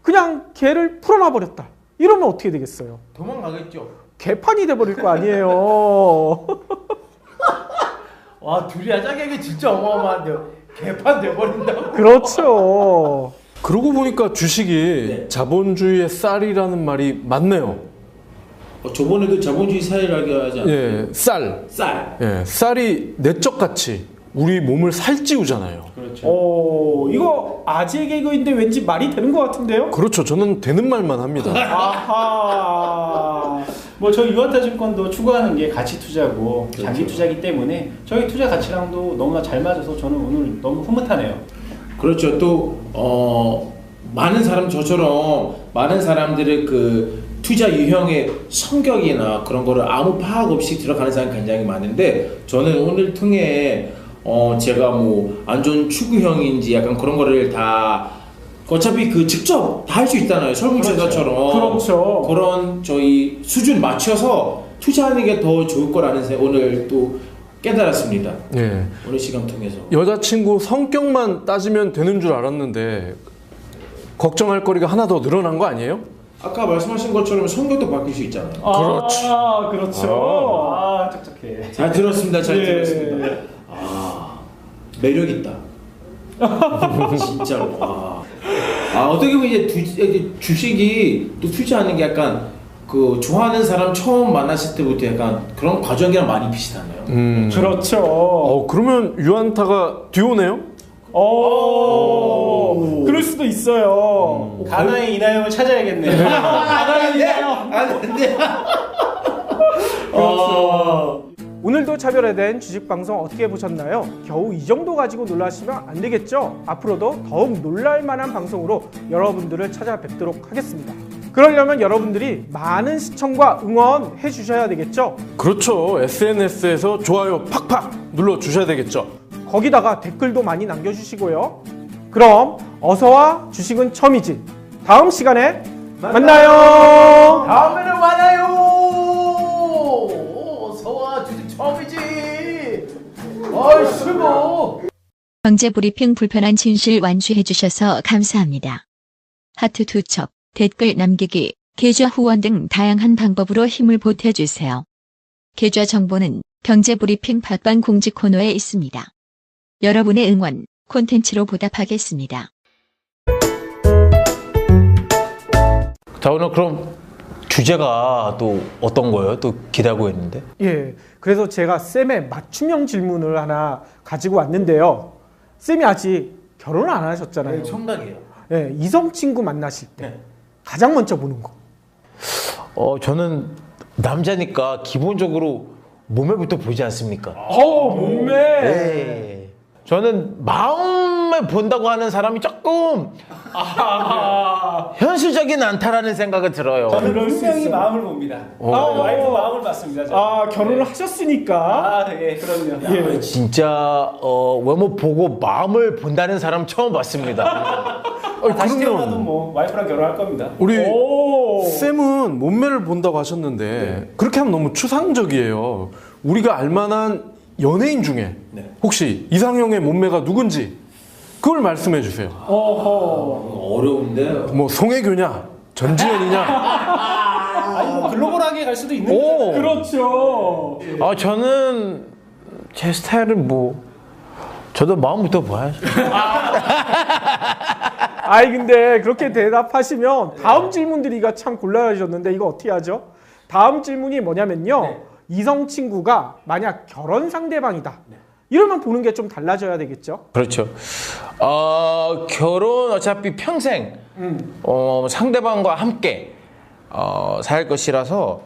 그냥 개를 풀어놔 버렸다. 이러면 어떻게 되겠어요? 도망가겠죠. 개판이 돼버릴 거 아니에요. 와 둘이 하자는 게 진짜 어마어마한데요. 개판 돼버린다고. 그렇죠. 그러고 보니까 주식이 자본주의의 쌀이라는 말이 맞네요. 저번에도 자본주의 사회라고 하지 않았어요? 예, 쌀. 쌀. 예, 쌀이 내적 가치, 우리 몸을 살찌우잖아요. 그렇죠. 이거 아재 개그인데 왠지 말이 되는 것 같은데요? 그렇죠. 저는 되는 말만 합니다. 아하. 뭐 저희 유한타증권도 추구하는 게 가치 투자고 장기 투자이기 때문에 저희 투자 가치랑도 너무나 잘 맞아서 저는 오늘 너무 흐뭇하네요. 그렇죠. 또 많은 사람 저처럼 많은 사람들의 그 투자 유형의 성격이나 그런 거를 아무 파악 없이 들어가는 사람이 굉장히 많은데 저는 오늘 통해 제가 뭐 안전 추구형인지 약간 그런 거를 다 어차피 그 직접 다 할 수 있잖아요. 설문조사처럼. 그렇죠. 그런 저희 수준 맞춰서 투자하는 게 더 좋을 거라는 오늘 또 깨달았습니다. 예. 오늘 시간 통해서. 여자친구 성격만 따지면 되는 줄 알았는데 걱정할 거리가 하나 더 늘어난 거 아니에요? 아까 말씀하신 것처럼 성격도 바뀔 수 있잖아요. 그렇죠. 촉촉해. 잘 들었습니다. 잘 예. 들었습니다. 매력 있다. 진짜로. 어떻게 보면 이제 주식이 또 투자하는 게 약간 그 좋아하는 사람 처음 만났을 때부터 약간 그런 과정이랑 많이 비슷하네요. 그렇죠. 그러면 유한타가 듀오네요? 그럴 수도 있어요. 가나의 이나영을 찾아야겠네요. 오늘도 차별화된 주식방송 어떻게 보셨나요? 겨우 이 정도 가지고 놀라시면 안 되겠죠? 앞으로도 더욱 놀랄만한 방송으로 여러분들을 찾아뵙도록 하겠습니다. 그러려면 여러분들이 많은 시청과 응원해 주셔야 되겠죠? 그렇죠. SNS에서 좋아요 팍팍 눌러주셔야 되겠죠. 거기다가 댓글도 많이 남겨주시고요. 그럼 어서와 주식은 처음이지. 다음 시간에 만나요. 다음에는 만나요. 서와 주식 처음이지. 수고. 경제브리핑 불편한 진실 완수해 주셔서 감사합니다. 하트 투척, 댓글 남기기, 계좌 후원 등 다양한 방법으로 힘을 보태주세요. 계좌 정보는 경제브리핑 팟빵 공지 코너에 있습니다. 여러분의 응원, 콘텐츠로 보답하겠습니다. 자 오늘 그럼 주제가 또 어떤 거예요? 또 기대하고 있는데. 예, 그래서 제가 쌤의 맞춤형 질문을 하나 가지고 왔는데요. 쌤이 아직 결혼을 안 하셨잖아요. 청각이에요. 예, 이성 친구 만나실 때 네. 가장 먼저 보는 거. 저는 남자니까 기본적으로 몸매부터 보지 않습니까? 몸매. 네. 저는 마음을 본다고 하는 사람이 조금 현실적인 않다라는 생각이 들어요. 저는 분명히 마음을 봅니다. 와이프 마음을 봤습니다. 저는. 결혼을 하셨으니까. 예, 그럼요. 진짜 외모 보고 마음을 본다는 사람 처음 봤습니다. 다시 태어나도 뭐 와이프랑 결혼할 겁니다. 우리 오. 쌤은 몸매를 본다고 하셨는데 그렇게 하면 너무 추상적이에요. 우리가 알만한 연예인 중에 혹시 이상형의 몸매가 누군지 그걸 말씀해 주세요. 어려운데. 뭐 송혜교냐 전지현이냐. 아니 뭐 글로벌하게 갈 수도 있는 거죠. 그렇죠. 저는 제 스타일은 저도 마음부터 봐야죠. 근데 그렇게 대답하시면 다음 질문 드리기가 참 곤란하셨는데 이거 어떻게 하죠? 다음 질문이 뭐냐면요. 이성 친구가 만약 결혼 상대방이다. 이러면 보는 게 좀 달라져야 되겠죠? 그렇죠. 결혼 어차피 평생 상대방과 함께 살 것이라서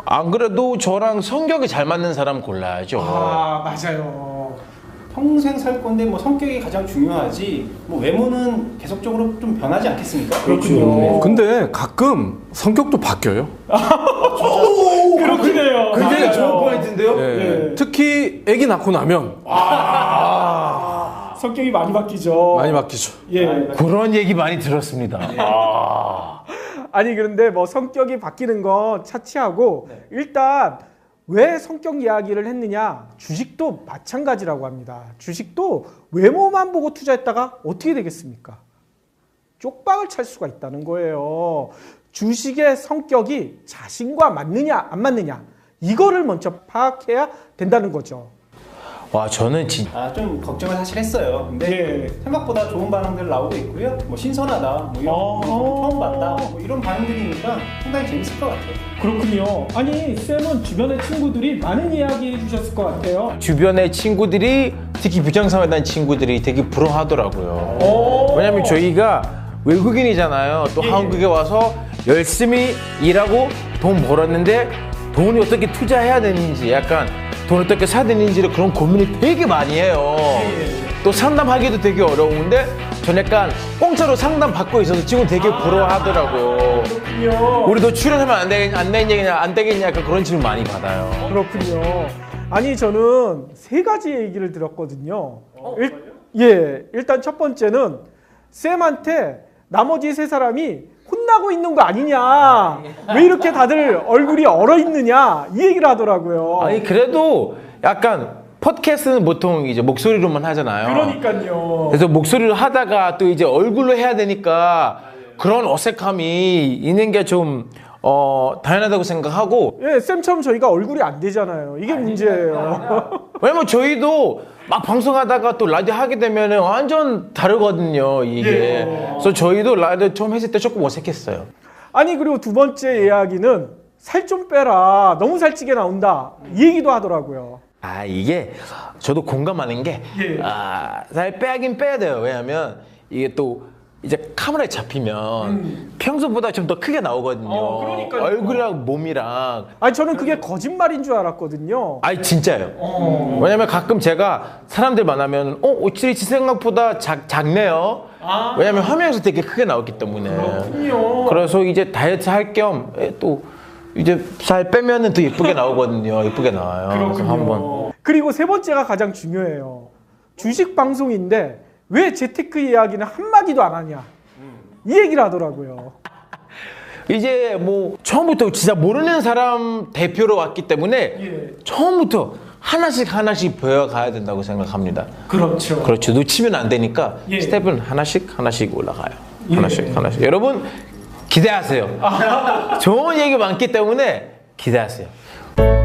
안 그래도 저랑 성격이 잘 맞는 사람 골라야죠. 맞아요. 평생 살 건데 뭐 성격이 가장 중요하지 뭐 외모는 계속적으로 좀 변하지 않겠습니까? 그렇군요. 근데 가끔 성격도 바뀌어요. 그렇군요. 굉장히 좋은 포인트인데요. 예. 특히 아기 낳고 나면 성격이 많이 바뀌죠. 많이 바뀌죠. 예. 그런 얘기 많이 들었습니다. 아니 그런데 뭐 성격이 바뀌는 건 차치하고 일단 왜 성격 이야기를 했느냐? 주식도 마찬가지라고 합니다. 주식도 외모만 보고 투자했다가 어떻게 되겠습니까? 쪽박을 찰 수가 있다는 거예요. 주식의 성격이 자신과 맞느냐 안 맞느냐 이거를 먼저 파악해야 된다는 거죠. 와, 저는 진짜 좀 걱정을 사실 했어요. 근데 생각보다 좋은 반응들 나오고 있고요. 뭐 신선하다, 뭐 이런 처음 봤다, 뭐 이런 반응들이니까 상당히 재밌을 것 같아요. 그렇군요. 아니 쌤은 주변의 친구들이 많은 이야기 해주셨을 것 같아요. 주변의 친구들이 특히 부장사회에 다닌 친구들이 되게 부러워하더라고요. 왜냐면 저희가 외국인이잖아요. 또 한국에 와서 열심히 일하고 돈 벌었는데 돈이 어떻게 투자해야 되는지 약간 돈 어떻게 사야 되는지를 그런 고민을 되게 많이 해요. 또 상담하기도 되게 어려운데 전 약간 공짜로 상담 받고 있어서 지금 되게 부러워하더라고요. 우리도 출연하면 안 되겠냐 약간 그런 질문 많이 받아요. 그렇군요. 아니 저는 세 가지 얘기를 들었거든요. 일단 첫 번째는 쌤한테 나머지 세 사람이 혼나고 있는 거 아니냐, 왜 이렇게 다들 얼굴이 얼어있느냐 이 얘기를 하더라고요. 아니 그래도 약간 팟캐스트는 보통 이제 목소리로만 하잖아요. 그러니까요. 그래서 목소리로 하다가 또 이제 얼굴로 해야 되니까 그런 어색함이 있는 게 좀 당연하다고 생각하고. 예, 쌤처럼 저희가 얼굴이 안 되잖아요. 이게 문제예요. 왜냐면 저희도 막 방송하다가 또 라디오 하게 되면은 완전 다르거든요, 이게. 그래서 저희도 라디오 처음 했을 때 조금 어색했어요. 아니 그리고 두 번째 이야기는 살 좀 빼라, 너무 살찌게 나온다 이 얘기도 하더라고요. 이게 저도 공감하는 게 살 빼긴 빼야 돼요. 왜냐면 이게 또 이제 카메라에 잡히면 평소보다 좀 더 크게 나오거든요. 그러니까요. 얼굴이랑 몸이랑. 아니 저는 그게 거짓말인 줄 알았거든요. 진짜예요. 왜냐면 가끔 제가 사람들 만나면 오칠이 생각보다 작네요. 왜냐면 화면에서 되게 크게 나왔기 때문에. 그렇군요. 그래서 이제 다이어트 할 겸 또 이제 살 빼면은 더 예쁘게 나오거든요. 예쁘게 나와요. 그래서 한번. 그리고 세 번째가 가장 중요해요. 주식 방송인데 왜 재테크 이야기는 한마디도 안 하냐 이 얘기를 하더라고요. 이제 뭐 처음부터 진짜 모르는 사람 대표로 왔기 때문에 처음부터 하나씩 배워가야 된다고 생각합니다. 그렇죠. 그렇죠. 놓치면 안 되니까 스텝은 하나씩 올라가요. 하나씩. 여러분 기대하세요. 좋은 얘기 많기 때문에 기대하세요.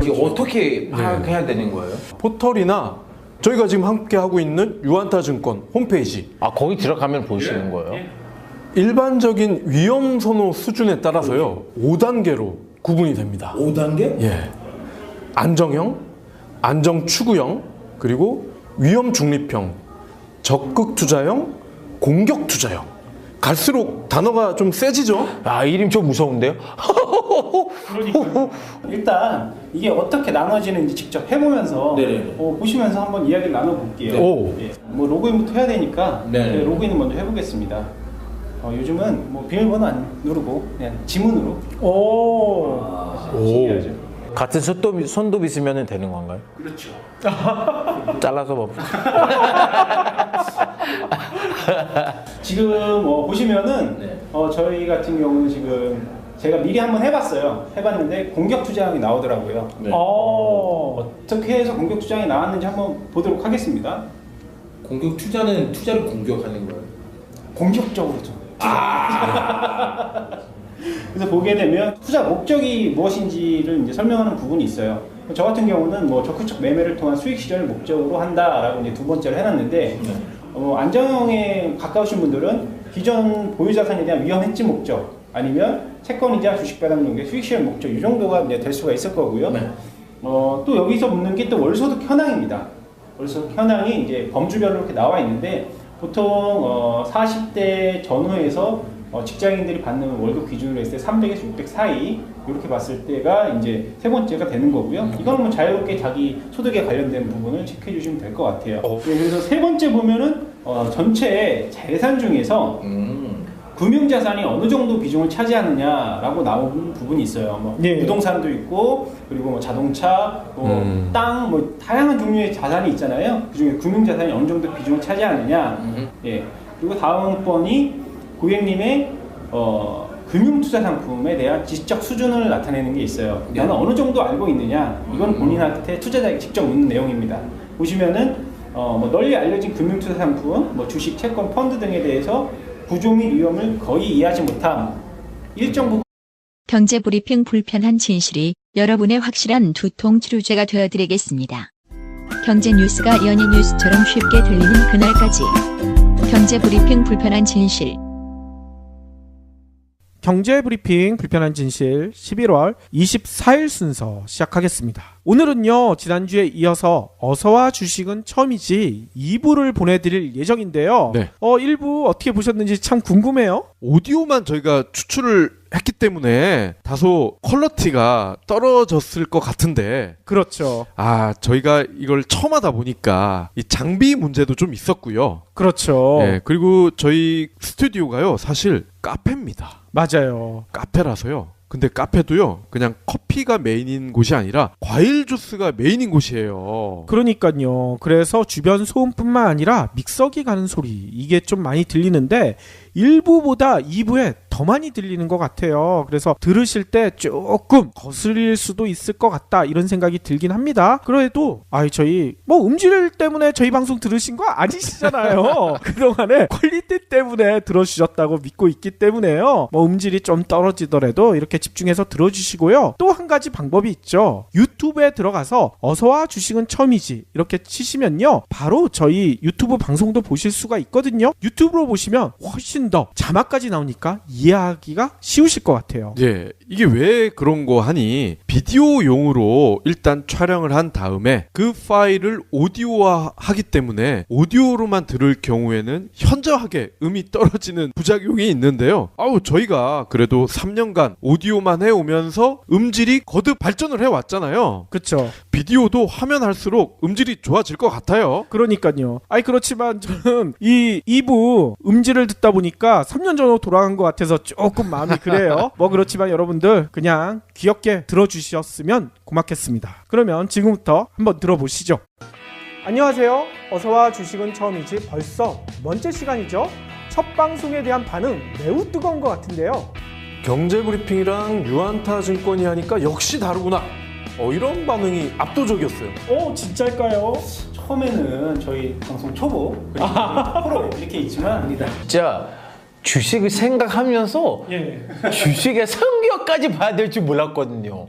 이게 어떻게 파악해야 되는 거예요? 포털이나 저희가 지금 함께 하고 있는 유한타증권 홈페이지, 거기 들어가면 보시는 거예요? 일반적인 위험 선호 수준에 따라서요 5단계로 구분이 됩니다. 5단계? 예. 안정형, 안정 추구형, 그리고 위험 중립형, 적극 투자형, 공격 투자형. 갈수록 단어가 좀 세지죠? 이름 좀 무서운데요? 일단 이게 어떻게 나눠지는지 직접 해보면서 보시면서 한번 이야기를 나눠볼게요. 뭐 로그인부터 해야 되니까 로그인을 먼저 해보겠습니다. 요즘은 뭐 비밀번호 안 누르고 그냥 지문으로 하셔야죠. 같은 손톱 있으면 되는 건가요? 그렇죠. 잘라서 뭐. 지금 보시면은 저희 같은 경우는 지금 제가 미리 한번 해봤는데 공격 투자형이 나오더라고요. 어떻게 해서 공격 투자형이 나왔는지 한번 보도록 하겠습니다. 공격 투자는 투자를 공격하는 거예요. 공격적으로 좀. 그래서 보게 되면 투자 목적이 무엇인지를 이제 설명하는 부분이 있어요. 저 같은 경우는 뭐 적극적 매매를 통한 수익 실현을 목적으로 한다라고 이제 두 번째로 해놨는데 안정형에 가까우신 분들은 기존 보유 자산에 대한 위험 해지 목적 아니면 채권이자 주식 배당 등의 수익 실현 목적 이 정도가 이제 될 수가 있을 거고요. 또 여기서 묻는 게 또 월소득 현황입니다. 월소득 현황이 이제 범주별로 이렇게 나와 있는데 보통 40대 전후에서 직장인들이 받는 월급 기준으로 했을 때 300에서 600 사이 이렇게 봤을 때가 이제 세 번째가 되는 거고요. 이거는 뭐 자유롭게 자기 소득에 관련된 부분을 체크해 주시면 될 것 같아요. 네, 그래서 세 번째 보면은 전체 재산 중에서 금융자산이 어느 정도 비중을 차지하느냐라고 나온 부분이 있어요. 뭐 부동산도 있고, 그리고 뭐 자동차, 뭐 땅, 뭐 다양한 종류의 자산이 있잖아요. 그중에 금융자산이 어느 정도 비중을 차지하느냐. 예. 그리고 다음 번이 고객님의 금융투자 상품에 대한 지적 수준을 나타내는 게 있어요. 나는 어느 정도 알고 있느냐. 이건 본인한테 투자자에게 직접 묻는 내용입니다. 보시면은 뭐 널리 알려진 금융투자 상품, 뭐 주식, 채권, 펀드 등에 대해서 구조 및 위험을 거의 이해하지 못함. 일정 부분 경제 브리핑 불편한 진실이 여러분의 확실한 두통 치료제가 되어드리겠습니다. 경제 뉴스가 연예 뉴스처럼 쉽게 들리는 그날까지. 경제 브리핑 불편한 진실. 경제 브리핑 불편한 진실 11월 24일 순서 시작하겠습니다. 오늘은요, 지난주에 이어서 어서와 주식은 처음이지 2부를 보내드릴 예정인데요. 네. 1부 어떻게 보셨는지 참 궁금해요. 오디오만 저희가 추출을 했기 때문에 다소 퀄리티가 떨어졌을 것 같은데, 그렇죠. 저희가 이걸 처음 하다 보니까 이 장비 문제도 좀 있었고요. 그렇죠. 예, 그리고 저희 스튜디오가요, 사실 카페입니다. 맞아요. 카페라서요. 근데 카페도요, 그냥 커피가 메인인 곳이 아니라 과일 주스가 메인인 곳이에요. 그러니까요. 그래서 주변 소음뿐만 아니라 믹서기 가는 소리, 이게 좀 많이 들리는데 1부보다 2부에 더 많이 들리는 것 같아요. 그래서 들으실 때 조금 거슬릴 수도 있을 것 같다, 이런 생각이 들긴 합니다. 그래도 저희 뭐 음질 때문에 저희 방송 들으신 거 아니시잖아요. 그동안에 퀄리티 때문에 들어주셨다고 믿고 있기 때문에요. 뭐 음질이 좀 떨어지더라도 이렇게 집중해서 들어주시고요. 또 한 가지 방법이 있죠. 유튜브에 들어가서 어서와 주식은 처음이지 이렇게 치시면요, 바로 저희 유튜브 방송도 보실 수가 있거든요. 유튜브로 보시면 훨씬 더 자막까지 나오니까 이해하기가 쉬우실 것 같아요. 예, 이게 왜 그런 거 하니, 비디오용으로 일단 촬영을 한 다음에 그 파일을 오디오화 하기 때문에 오디오로만 들을 경우에는 현저하게 음이 떨어지는 부작용이 있는데요. 저희가 그래도 3년간 오디오만 해오면서 음질이 거듭 발전을 해왔잖아요. 그렇죠. 비디오도 하면 할수록 음질이 좋아질 것 같아요. 그러니까요. 그렇지만 저는 이 2부 음질을 듣다 보니까 3년 전으로 돌아간 것 같아서 조금 마음이 그래요. 뭐 그렇지만 여러분들 그냥 귀엽게 들어주셨으면 고맙겠습니다. 그러면 지금부터 한번 들어보시죠. 안녕하세요. 어서와 주식은 처음이지 벌써 두 번째 시간이죠. 첫 방송에 대한 반응 매우 뜨거운 것 같은데요. 경제 브리핑이랑 유안타 증권이 하니까 역시 다르구나. 이런 반응이 압도적이었어요. 진짜일까요? 처음에는 저희 방송 초보, 그리고 프로 이렇게 있지만 진짜 주식을 생각하면서 주식의 성격까지 봐야 될 줄 몰랐거든요.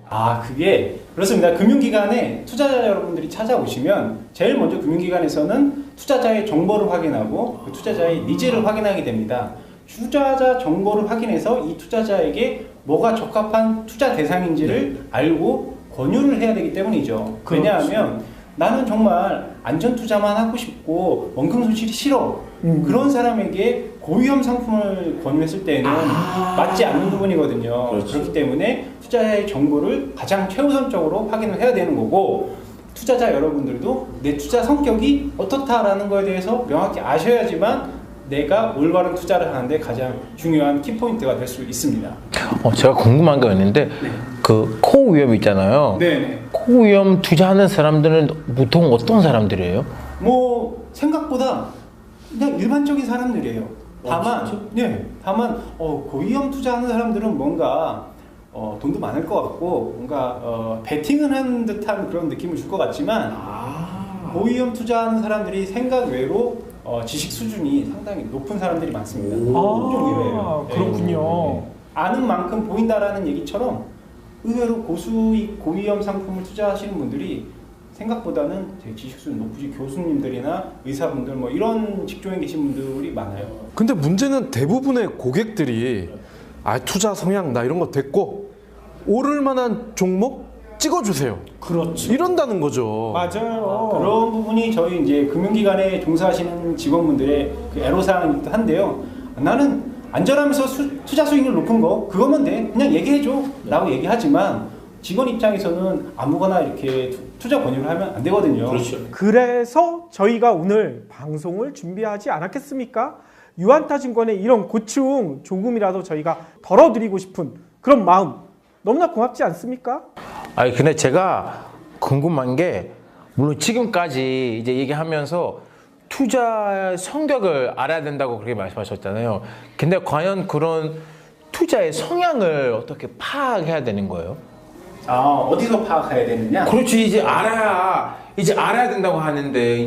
그게 그렇습니다. 금융기관에 투자자 여러분들이 찾아오시면 제일 먼저 금융기관에서는 투자자의 정보를 확인하고 그 투자자의 니즈를 확인하게 됩니다. 투자자 정보를 확인해서 이 투자자에게 뭐가 적합한 투자 대상인지를 알고 권유를 해야 되기 때문이죠. 왜냐하면 나는 정말 안전 투자만 하고 싶고 원금 손실이 싫어. 그런 사람에게 고위험 상품을 권유했을 때는 맞지 않는 부분이거든요. 그렇기 때문에 투자자의 정보를 가장 최우선적으로 확인을 해야 되는 거고, 투자자 여러분들도 내 투자 성격이 어떻다라는 거에 대해서 명확히 아셔야지만 내가 올바른 투자를 하는데 가장 중요한 키포인트가 될 수 있습니다. 제가 궁금한 게 있는데 그 코위험 있잖아요. 네네. 코위험 투자하는 사람들은 보통 어떤 사람들이에요? 뭐 생각보다 그냥 일반적인 사람들이에요. 다만 고위험 투자하는 사람들은 뭔가 돈도 많을 것 같고 뭔가 베팅을 하는 듯한 그런 느낌을 줄 것 같지만 고위험 투자하는 사람들이 생각 외로 지식 수준이 상당히 높은 사람들이 많습니다. 좀 의외예요. 그렇군요. 아는 만큼 보인다라는 얘기처럼 의외로 고수익 고위험 상품을 투자하시는 분들이 생각보다는 되게 지식 수준 높으신 교수님들이나 의사분들 뭐 이런 직종에 계신 분들이 많아요. 근데 문제는 대부분의 고객들이 투자 성향 나 이런 거 됐고 오를 만한 종목 찍어주세요. 그렇죠. 이런다는 거죠. 맞아요. 그런 부분이 저희 이제 금융기관에 종사하시는 직원분들의 그 애로사항이기도 한데요. 나는 안전하면서 투자 수익률 높은 거 그거면 돼. 그냥 얘기해줘 라고 얘기하지만 직원 입장에서는 아무거나 이렇게 투자 권유를 하면 안 되거든요. 그렇죠. 그래서 저희가 오늘 방송을 준비하지 않았겠습니까? 유한타증권의 이런 고충 조금이라도 저희가 덜어드리고 싶은 그런 마음 너무나 고맙지 않습니까? 아니 근데 제가 궁금한 게 물론 지금까지 이제 얘기하면서 투자 성격을 알아야 된다고 그렇게 말씀하셨잖아요. 근데 과연 그런 투자의 성향을 어떻게 파악해야 되는 거예요? 어디서 파악해야 되느냐? 그렇지 이제 알아야 된다고 하는데